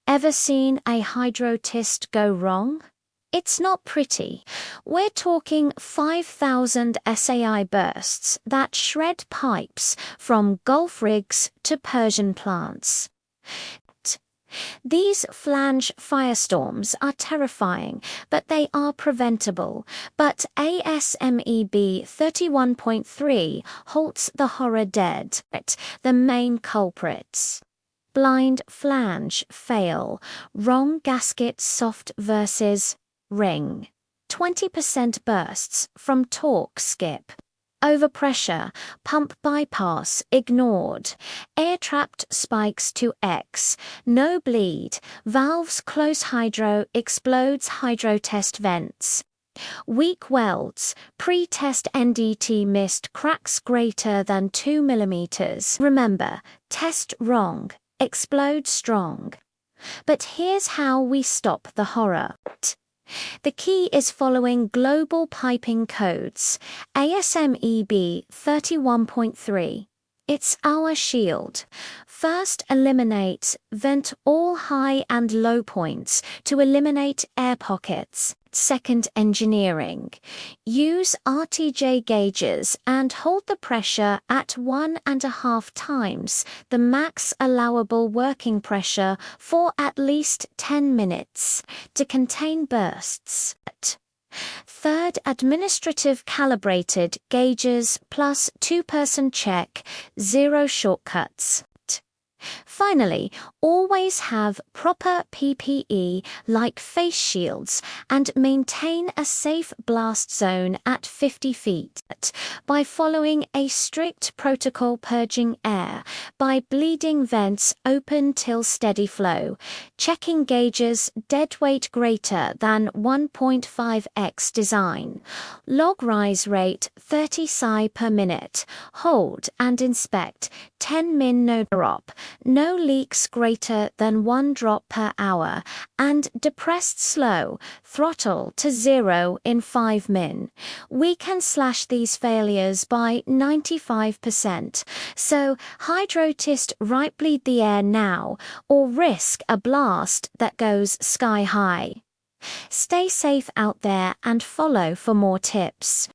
Ever seen a hydrotest go wrong? It's not pretty. We're talking 5,000 SAI bursts that shred pipes from Gulf rigs to Persian plants. These flange firestorms are terrifying, but they are preventable. But ASMEB 31.3 halts the horror dead. The main culprits: blind flange fail, wrong gasket soft versus ring, 20% bursts from torque skip, overpressure, pump bypass ignored, air-trapped spikes to X, no bleed, valves close hydro explodes hydrotest vents, weak welds, pre-test NDT missed cracks greater than 2 mm. Remember, test wrong, explode strong. But here's how we stop the horror. The key is following global piping codes, ASMEB 31.3. It's our shield. First, eliminate, vent all high and low points to eliminate air pockets. Second, engineering. Use RTJ gauges and hold the pressure at 1.5 times the max allowable working pressure for at least 10 minutes to contain bursts. Third, administrative calibrated gauges plus 2-person check, 0 shortcuts. Finally, always have proper PPE like face shields and maintain a safe blast zone at 50 feet by following a strict protocol, purging air by bleeding vents open till steady flow, checking gauges deadweight greater than 1.5x design, log rise rate 30 psi per minute, hold and inspect 10 min no drop, no leaks greater than 1 drop per hour, and depressed slow, throttle to 0 in 5 min. We can slash these failures by 95%, so hydrotest right, bleed the air now, or risk a blast that goes sky high. Stay safe out there and follow for more tips.